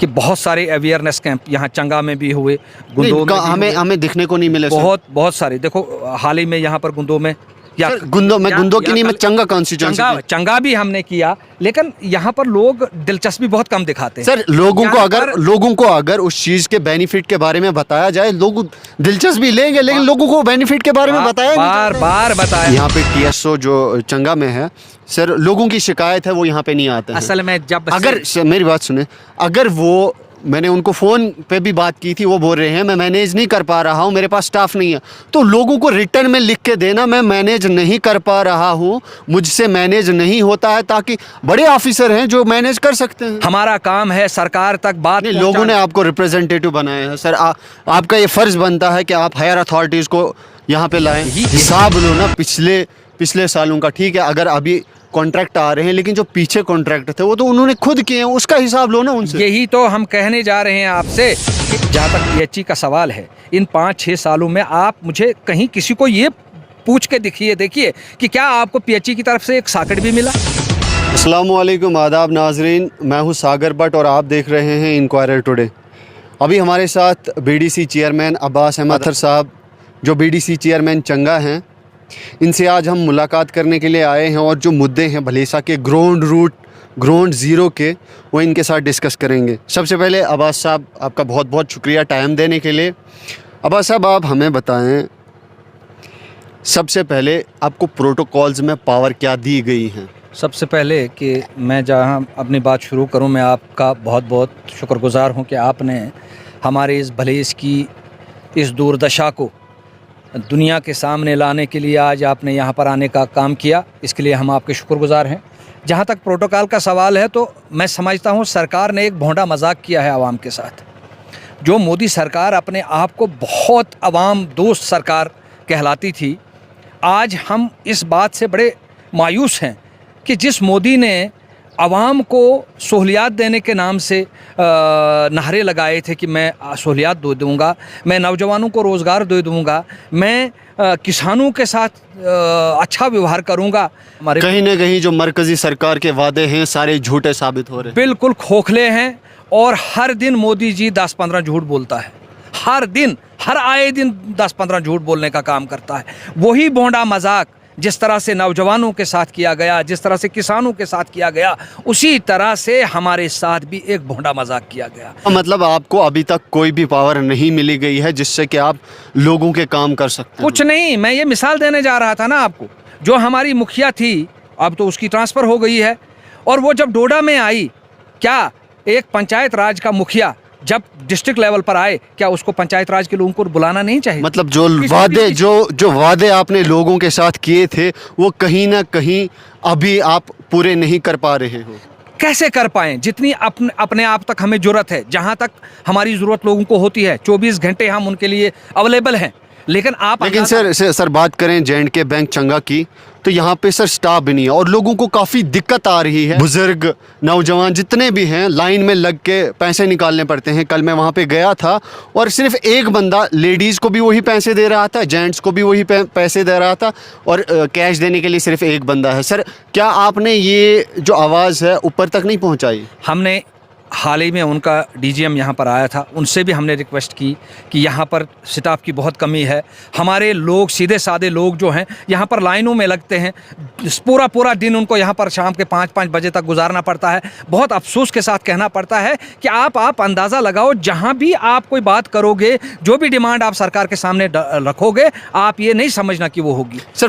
कि बहुत सारे अवेयरनेस कैंप यहाँ चंगा में भी हुए, गुंदो में भी हमें हुए। हमें दिखने को नहीं मिले। बहुत बहुत सारे, देखो हाल ही में यहाँ पर गुंदो में या गुंदो की नहीं, मैं चंगा कॉन्स्टिट्यूएंसी चंगा भी हमने किया, लेकिन यहाँ पर लोग दिलचस्पी बहुत कम दिखाते हैं। सर लोगों को अगर उस चीज के बेनिफिट के बारे में बताया जाए, लोग दिलचस्पी लेंगे, लेकिन लोगों को बेनिफिट के बारे में बताया बार बार बताया। यहाँ पे टीएसओ जो चंगा में है सर, लोगों की शिकायत है वो यहाँ पे नहीं आते हैं। असल में जब अगर मेरी बात सुने, अगर वो, मैंने उनको फ़ोन पे भी बात की थी, वो बोल रहे हैं मैं मैनेज नहीं कर पा रहा हूँ, मेरे पास स्टाफ नहीं है, तो लोगों को रिटर्न में लिख के देना मैं मैनेज नहीं कर पा रहा हूँ, मुझसे मैनेज नहीं होता है, ताकि बड़े ऑफिसर हैं जो मैनेज कर सकते हैं। हमारा काम है सरकार तक बात नहीं, लोगों ने आपको रिप्रेजेंटेटिव बनाया है सर, आपका ये फ़र्ज़ बनता है कि आप हायर अथॉरिटीज़ को यहाँ पे लाएं, हिसाब लो ना पिछले सालों का। ठीक है, अगर अभी कॉन्ट्रैक्ट आ रहे हैं, लेकिन जो पीछे कॉन्ट्रैक्ट थे वो तो उन्होंने खुद किए हैं, उसका हिसाब लो ना उनसे। यही तो हम कहने जा रहे हैं आपसे कि जहाँ तक पीएचई का सवाल है, इन 5-6 सालों में आप मुझे कहीं किसी को ये पूछ के देखिए कि क्या आपको पीएचई की तरफ से एक साकट भी मिला। अस्सलाम वालेकुम, आदाब नाजरीन, मैं हूँ सागर भट्ट और आप देख रहे हैं इंक्वायरर टुडे। अभी हमारे साथ बीडीसी चेयरमैन अब्बास अहमद साहब, जो बीडीसी चेयरमैन चंगा हैं, इनसे आज हम मुलाकात करने के लिए आए हैं और जो मुद्दे हैं भलेसा के ग्राउंड ज़ीरो के, वो इनके साथ डिस्कस करेंगे। सबसे पहले अब्बास साहब, आपका बहुत बहुत शुक्रिया टाइम देने के लिए। अब्बास साहब, आप हमें बताएं, सबसे पहले आपको प्रोटोकॉल्स में पावर क्या दी गई हैं? सबसे पहले कि मैं जहाँ अपनी बात शुरू करूँ, मैं आपका बहुत बहुत शुक्रगुज़ार हूँ कि आपने हमारे इस भलेस की इस दुर्दशा को दुनिया के सामने लाने के लिए आज आपने यहाँ पर आने का काम किया, इसके लिए हम आपके शुक्रगुज़ार हैं। जहाँ तक प्रोटोकॉल का सवाल है, तो मैं समझता हूँ सरकार ने एक भोंडा मजाक किया है आवाम के साथ। जो मोदी सरकार अपने आप को बहुत आवाम दोस्त सरकार कहलाती थी, आज हम इस बात से बड़े मायूस हैं कि जिस मोदी ने आवाम को सहूलियात देने के नाम से नारे लगाए थे कि मैं सहूलियात दे दूँगा, मैं नौजवानों को रोज़गार दे दूँगा, मैं किसानों के साथ अच्छा व्यवहार करूँगा, हमारे कहीं ना कहीं जो मरकज़ी सरकार के वादे हैं सारे झूठे साबित हो रहे हैं, बिल्कुल खोखले हैं। और हर दिन मोदी जी 10-15 झूठ बोलता है, हर दिन, हर आए दिन 10-15 झूठ बोलने का काम करता है। वही भोंडा मजाक जिस तरह से नौजवानों के साथ किया गया, जिस तरह से किसानों के साथ किया गया, उसी तरह से हमारे साथ भी एक भोंडा मजाक किया गया। मतलब आपको अभी तक कोई भी पावर नहीं मिली गई है जिससे कि आप लोगों के काम कर सकते हैं? कुछ नहीं, मैं ये मिसाल देने जा रहा था ना आपको। जो हमारी मुखिया थी, अब तो उसकी ट्रांसफ़र हो गई है, और वो जब डोडा में आई, क्या एक पंचायत राज का मुखिया जब डिस्ट्रिक्ट लेवल पर आए, क्या उसको पंचायत राज के लोगों को बुलाना नहीं चाहिए? मतलब जो वादे आपने लोगों के साथ किए थे, वो कहीं ना कहीं अभी आप पूरे नहीं कर पा रहे हो। कैसे कर पाएँ? जितनी अपने आप तक हमें ज़रूरत है, जहाँ तक हमारी ज़रूरत लोगों को होती है, 24 घंटे हम उनके लिए अवेलेबल हैं। लेकिन सर बात करें J&K बैंक चंगा की, तो यहाँ पे सर स्टाफ भी नहीं है और लोगों को काफ़ी दिक्कत आ रही है। बुजुर्ग, नौजवान जितने भी हैं लाइन में लग के पैसे निकालने पड़ते हैं। कल मैं वहाँ पे गया था और सिर्फ एक बंदा, लेडीज़ को भी वही पैसे दे रहा था, जेंट्स को भी वही पैसे दे रहा था, और कैश देने के लिए सिर्फ एक बंदा है। सर, क्या आपने ये जो आवाज़ है ऊपर तक नहीं पहुँचाई? हमने हाल ही में, उनका डीजीएम यहाँ पर आया था, उनसे भी हमने रिक्वेस्ट की कि यहाँ पर स्टाफ की बहुत कमी है। हमारे लोग, सीधे साधे लोग जो हैं, यहाँ पर लाइनों में लगते हैं, पूरा दिन उनको यहाँ पर शाम के 5-5 बजे तक गुजारना पड़ता है। बहुत अफसोस के साथ कहना पड़ता है कि आप अंदाज़ा लगाओ, जहाँ भी आप कोई बात करोगे, जो भी डिमांड आप सरकार के सामने रखोगे, आप ये नहीं समझना कि वो होगी। सर,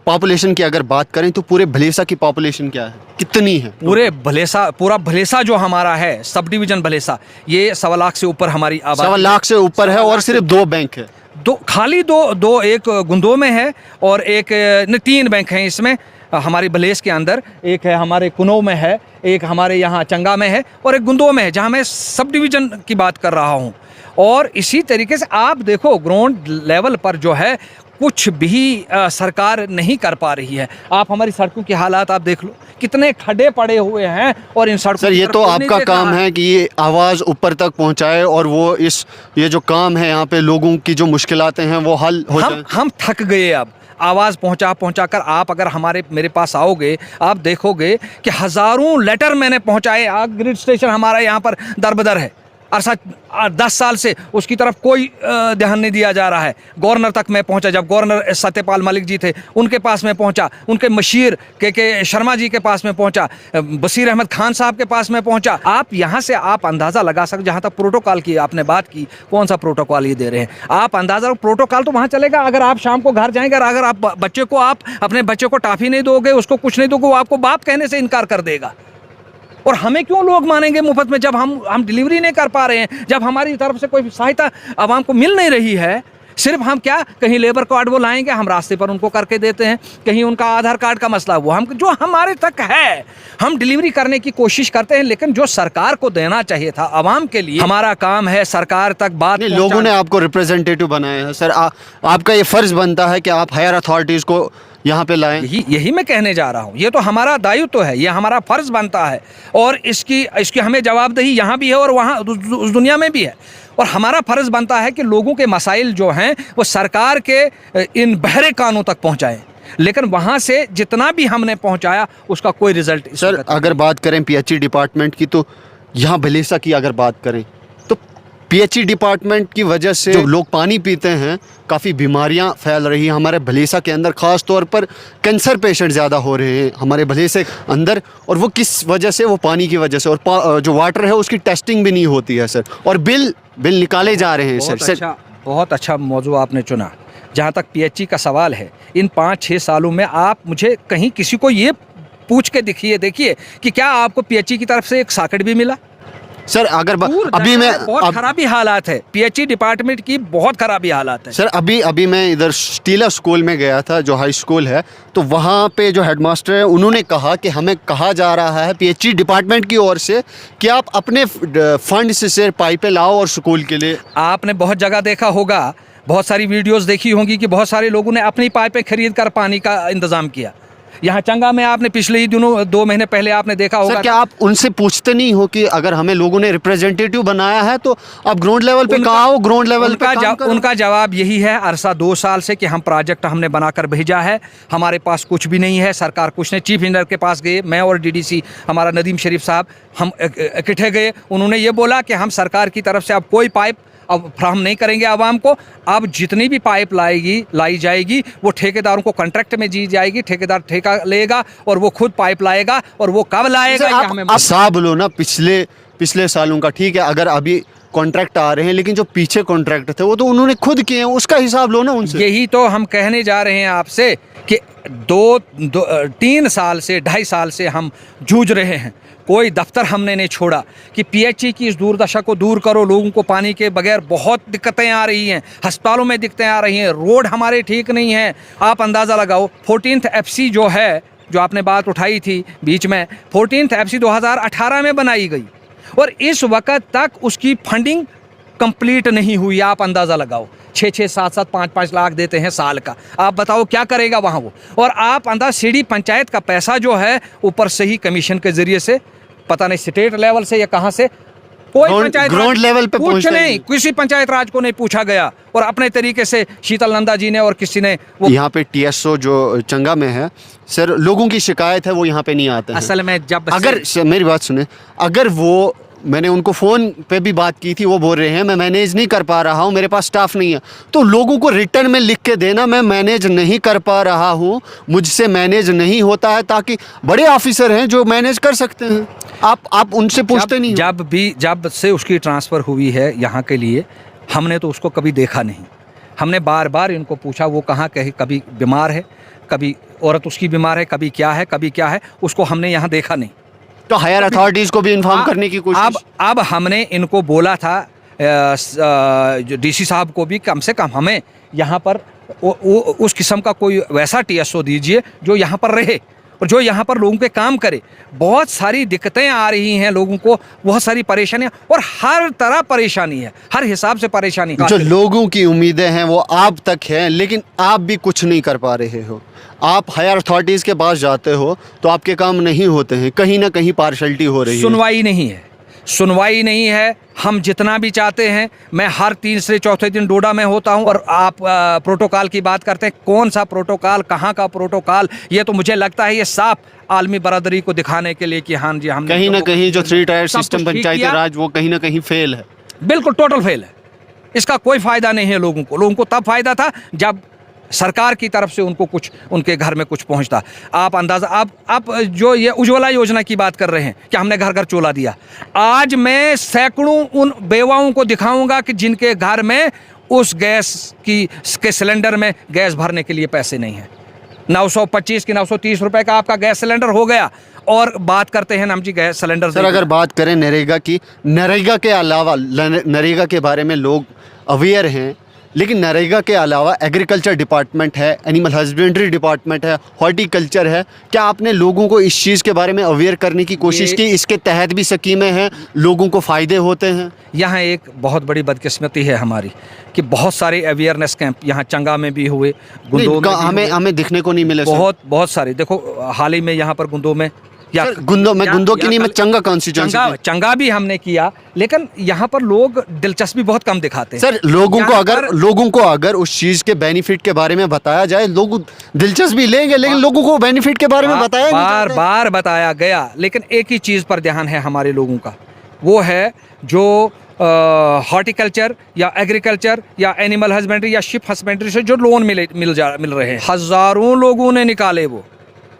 पॉपुलेशन की अगर बात करें तो पूरे भलेसा की पॉपुलेशन क्या है, कितनी है? पूरा भलेसा जो हमारा है, सब डिवीज़न भलेसा, ये 1.25 लाख से ऊपर हमारी आबादी, 1.25 लाख से ऊपर है, और सिर्फ 2 बैंक है। खाली दो, एक गुंदो में है और एक 3 बैंक हैं इसमें हमारी भलेस के अंदर। एक है हमारे कुनो में है, एक हमारे यहाँ चंगा में है, और एक गुंदो में है, जहाँ मैं सब डिवीज़न की बात कर रहा हूँ। और इसी तरीके से आप देखो, ग्राउंड लेवल पर जो है कुछ भी सरकार नहीं कर पा रही है। आप हमारी सड़कों की हालात आप देख लो, कितने खड्डे पड़े हुए हैं, और इन सड़कों, सर ये तो आपका काम है कि ये आवाज़ ऊपर तक पहुंचाए, और वो ये जो काम है यहाँ पे लोगों की जो मुश्किलातें हैं वो हल हो जाए। हम थक गए। अब आवाज़ पहुंचा कर आप अगर मेरे पास आओगे, आप देखोगे कि हज़ारों लेटर मैंने पहुंचाए। ग्रिड स्टेशन हमारा यहाँ पर दरबदर है, अरसा 10 साल से उसकी तरफ कोई ध्यान नहीं दिया जा रहा है। गवर्नर तक मैं पहुंचा, जब गवर्नर सत्यपाल मलिक जी थे उनके पास में पहुंचा, उनके मशीर के शर्मा जी के पास में पहुंचा, बशीर अहमद खान साहब के पास में पहुंचा। आप यहां से आप अंदाज़ा लगा सकते, जहां तक प्रोटोकॉल की आपने बात की, कौन सा प्रोटोकॉल ये दे रहे हैं आप, अंदाज़ा प्रोटोकॉल तो वहाँ चलेगा अगर आप शाम को घर जाएंगे, अगर आप बच्चे को आप अपने बच्चे को टॉफ़ी नहीं दोगे, उसको कुछ नहीं दोगे, वो आपको बाप कहने से इनकार कर देगा। और हमें क्यों लोग मानेंगे मुफ्त में, जब हम डिलीवरी नहीं कर पा रहे हैं, जब हमारी तरफ से कोई सहायता आवाम को मिल नहीं रही है। सिर्फ हम क्या, कहीं लेबर कार्ड वो लाएंगे, हम रास्ते पर उनको करके देते हैं, कहीं उनका आधार कार्ड का मसला, वो हम जो हमारे तक है हम डिलीवरी करने की कोशिश करते हैं, लेकिन जो सरकार को देना चाहिए था आवाम के लिए, हमारा काम है सरकार तक बात। लोगों ने आपको रिप्रेजेंटेटिव बनाया है सर, आपका ये फ़र्ज़ बनता है कि आप हायर अथॉरिटीज़ को यहाँ पे लाएं। यही मैं कहने जा रहा हूँ, ये तो हमारा दायित्व तो है, ये हमारा फ़र्ज़ बनता है, और इसकी हमें जवाबदेही यहाँ भी है और वहाँ उस दुनिया में भी है। और हमारा फ़र्ज़ बनता है कि लोगों के मसाइल जो हैं वो सरकार के इन बहरे कानों तक पहुँचाएँ, लेकिन वहाँ से जितना भी हमने पहुँचाया उसका कोई रिज़ल्ट। सर अगर बात करें पीएचई डिपार्टमेंट की, तो यहाँ भलेसा की अगर बात करें तो पीएचई डिपार्टमेंट की वजह से जो लोग पानी पीते हैं काफ़ी बीमारियां फैल रही हैं हमारे भलेसा के अंदर। ख़ास तौर पर कैंसर पेशेंट ज़्यादा हो रहे हैं हमारे भलेसे अंदर, और वो किस वजह से, वो पानी की वजह से। और जो वाटर है उसकी टेस्टिंग भी नहीं होती है सर, और बिल निकाले जा रहे हैं सर। बहुत अच्छा मौजू आपने चुना। जहाँ तक पीएचई का सवाल है, इन 5-6 सालों में आप मुझे कहीं किसी को ये पूछ के देखिए कि क्या आपको पीएचई की तरफ से एक सॉकेट भी मिला? सर अगर अभी मैं बहुत खराबी हालात है, पीएचई डिपार्टमेंट की बहुत खराबी हालात है सर। अभी मैं इधर स्टीला स्कूल में गया था, जो हाई स्कूल है, तो वहाँ पे जो हेडमास्टर है उन्होंने कहा कि हमें कहा जा रहा है पीएचई डिपार्टमेंट की ओर से कि आप अपने फंड से पाइपें लाओ और स्कूल के लिए। आपने बहुत जगह देखा होगा, बहुत सारी वीडियोस देखी होंगी कि बहुत सारे लोगों ने अपनी पाइपें खरीद कर पानी का इंतज़ाम किया। यहाँ चंगा में आपने पिछले ही दिनों 2 महीने पहले आपने देखा होगा। सर क्या आप उनसे पूछते नहीं हो कि अगर हमें लोगों ने रिप्रेजेंटेटिव बनाया है तो आप ग्राउंड लेवल पे कहाँ हो? ग्राउंड लेवल पे काम करो। उनका जवाब यही है, अरसा 2 साल से, कि हम प्रोजेक्ट हमने बनाकर भेजा है, हमारे पास कुछ भी नहीं है, सरकार कुछ नहीं। चीफ इंजीनियर के पास गए, मैं और डीडीसी हमारा नदीम शरीफ साहब, हम इकट्ठे गए। उन्होंने ये बोला कि हम सरकार की तरफ से अब कोई पाइप अब फ्राहम नहीं करेंगे आवाम को। अब जितनी भी पाइप लाई जाएगी वो ठेकेदारों को कॉन्ट्रैक्ट में दी जाएगी, ठेकेदार ठेका लेगा और वो खुद पाइप लाएगा, और वो कब लाएगा ये हमें हिसाब लो ना पिछले सालों का। ठीक है, अगर अभी कॉन्ट्रैक्ट आ रहे हैं, लेकिन जो पीछे कॉन्ट्रैक्ट थे वो तो उन्होंने खुद किए हैं, उसका हिसाब लो ना उनसे। यही तो हम कहने जा रहे हैं आपसे कि 3 साल से 2.5 साल से हम जूझ रहे हैं। कोई दफ्तर हमने नहीं छोड़ा कि पीएचई की इस दुर्दशा को दूर करो। लोगों को पानी के बगैर बहुत दिक्कतें आ रही हैं, अस्पतालों में दिक्कतें आ रही हैं, रोड हमारे ठीक नहीं हैं। आप अंदाज़ा लगाओ, 14th FC जो है, जो आपने बात उठाई थी बीच में, 14th FC 2018 में बनाई गई और इस वक्त तक उसकी फंडिंग कंप्लीट नहीं हुई। आप अंदाज़ा लगाओ, 6-6, 7-7, 5-5 लाख देते हैं साल का। आप बताओ क्या करेगा वहाँ वो? और आप अंदाज़ सीधी पंचायत का पैसा जो है ऊपर से ही कमीशन के ज़रिए से, पता नहीं स्टेट लेवल से या कहाँ से, कोई पंचायत ग्राउंड लेवल पे कुछ नहीं, किसी पंचायत राज को नहीं पूछा गया। और अपने तरीके से शीतल नंदा जी ने और किसी ने वो यहाँ पे TSO जो चंगा में है सर, लोगों की शिकायत है वो यहाँ पे नहीं आते हैं। असल में जब अगर मेरी बात सुने, अगर वो, मैंने उनको फ़ोन पे भी बात की थी, वो बोल रहे हैं मैं मैनेज नहीं कर पा रहा हूँ, मेरे पास स्टाफ नहीं है, तो लोगों को रिटर्न में लिख के देना मैं मैनेज नहीं कर पा रहा हूँ, मुझसे मैनेज नहीं होता है, ताकि बड़े ऑफिसर हैं जो मैनेज कर सकते हैं। आप उनसे पूछते नहीं? जब से उसकी ट्रांसफ़र हुई है यहाँ के लिए, हमने तो उसको कभी देखा नहीं। हमने बार बार इनको पूछा, वो कहाँ कहे, कभी बीमार है, कभी औरत उसकी बीमार है, कभी क्या है, उसको हमने यहाँ देखा नहीं। तो हायर अथॉरिटीज़ को भी इन्फॉर्म करने की कोशिश। अब हमने इनको बोला था, जो डीसी साहब को भी, कम से कम हमें यहाँ पर उस किस्म का कोई वैसा TSO दीजिए जो यहाँ पर रहे और जो यहाँ पर लोगों के काम करे। बहुत सारी दिक्कतें आ रही हैं लोगों को, बहुत सारी परेशानियाँ, और हर तरह परेशानी है, हर हिसाब से परेशानी। जो लोगों की उम्मीदें हैं वो आप तक हैं, लेकिन आप भी कुछ नहीं कर पा रहे हो। आप हायर अथॉरिटीज़ के पास जाते हो तो आपके काम नहीं होते हैं, कहीं ना कहीं पार्शलिटी हो रही है, सुनवाई नहीं है। सुनवाई नहीं है। हम जितना भी चाहते हैं, मैं हर 3 से चौथे दिन डोडा में होता हूं और आप प्रोटोकॉल की बात करते हैं, कौन सा प्रोटोकॉल, कहाँ का प्रोटोकॉल, ये तो मुझे लगता है ये साफ आलमी बरादरी को दिखाने के लिए कि हाँ जी हम कहीं ना कहीं जो 3 टायर सब सिस्टम कुछ ठीक पंचायती किया। राज वो कहीं ना कहीं फेल है। बिल्कुल टोटल फेल है। इसका कोई फ़ायदा नहीं है लोगों को। लोगों को तब फ़ायदा था जब सरकार की तरफ से उनको कुछ, उनके घर में कुछ पहुंचता। आप अंदाज़ा, आप जो ये उज्ज्वला योजना की बात कर रहे हैं कि हमने घर घर चूल्हा दिया, आज मैं सैकड़ों उन बेवाओं को दिखाऊंगा कि जिनके घर में उस गैस के सिलेंडर में गैस भरने के लिए पैसे नहीं हैं। 925 कि 930 रुपए का आपका गैस सिलेंडर हो गया और बात करते हैं हम जी गैस सिलेंडर। सर अगर बात करें नरेगा की, नरेगा के अलावा, नरेगा के बारे में लोग अवेयर हैं, लेकिन नरेगा के अलावा एग्रीकल्चर डिपार्टमेंट है, एनिमल हस्बेंड्री डिपार्टमेंट है, हॉर्टिकल्चर है। क्या आपने लोगों को इस चीज़ के बारे में अवेयर करने की कोशिश की? इसके तहत भी स्कीमें हैं, लोगों को फ़ायदे होते हैं। यहाँ एक बहुत बड़ी बदकिस्मती है हमारी कि बहुत सारे अवेयरनेस कैंप यहाँ चंगा में भी हुए, गुंदो में भी हमें दिखने को नहीं मिले। बहुत सारे। देखो हाल ही में यहाँ पर गुंदो में गुंदो की नहीं, मैं चंगा कॉन्स्टिट्यूएंसी, चंगा भी हमने किया, लेकिन यहाँ पर लोग दिलचस्पी बहुत कम दिखाते हैं। सर लोगों को अगर उस चीज़ के बेनिफिट के बारे में बताया जाए, लोग दिलचस्पी लेंगे, लेकिन लोगों को बेनिफिट के बारे में बताया बार बार बताया गया, लेकिन एक ही चीज़ पर ध्यान है हमारे लोगों का, वो है जो हॉर्टिकल्चर या एग्रीकल्चर या एनिमल हस्बेंड्री या शिप हस्बेंड्री से जो लोन मिल रहे हैं। हज़ारों लोगों ने निकाले, वो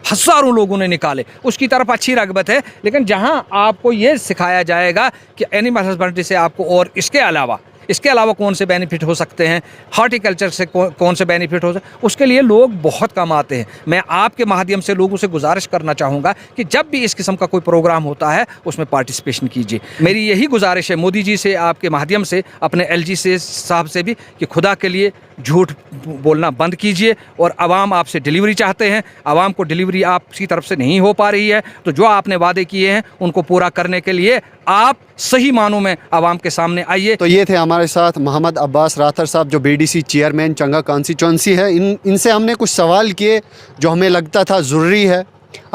हज़ारों लोगों ने निकाले, उसकी तरफ अच्छी रगबत है। लेकिन जहां आपको ये सिखाया जाएगा कि एनिमल हस्बेंड्री से आपको और इसके अलावा कौन से बेनिफिट हो सकते हैं, हॉर्टिकल्चर से कौन से बेनिफिट हो सकते हैं, उसके लिए लोग बहुत कम आते हैं। मैं आपके माध्यम से लोगों से गुजारिश करना चाहूँगा कि जब भी इस किस्म का कोई प्रोग्राम होता है उसमें पार्टिसिपेशन कीजिए। मेरी यही गुजारिश है मोदी जी से, आपके माध्यम से, अपने LG से साहब से भी, कि खुदा के लिए झूठ बोलना बंद कीजिए। और आवाम आपसे डिलीवरी चाहते हैं, आवाम को डिलीवरी आपकी तरफ से नहीं हो पा रही है, तो जो आपने वादे किए हैं उनको पूरा करने के लिए आप सही मानों में आवाम के सामने आइए। तो ये थे हमारे साथ मोहम्मद अब्बास राथर साहब, जो BDC चेयरमैन चंगा कॉन्स्टिट्यूएंसी है। इनसे हमने कुछ सवाल किए जो हमें लगता था ज़रूरी है।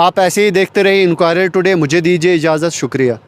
आप ऐसे ही देखते रहिए इंक्वायरर टुडे। मुझे दीजिए इजाज़त, शुक्रिया।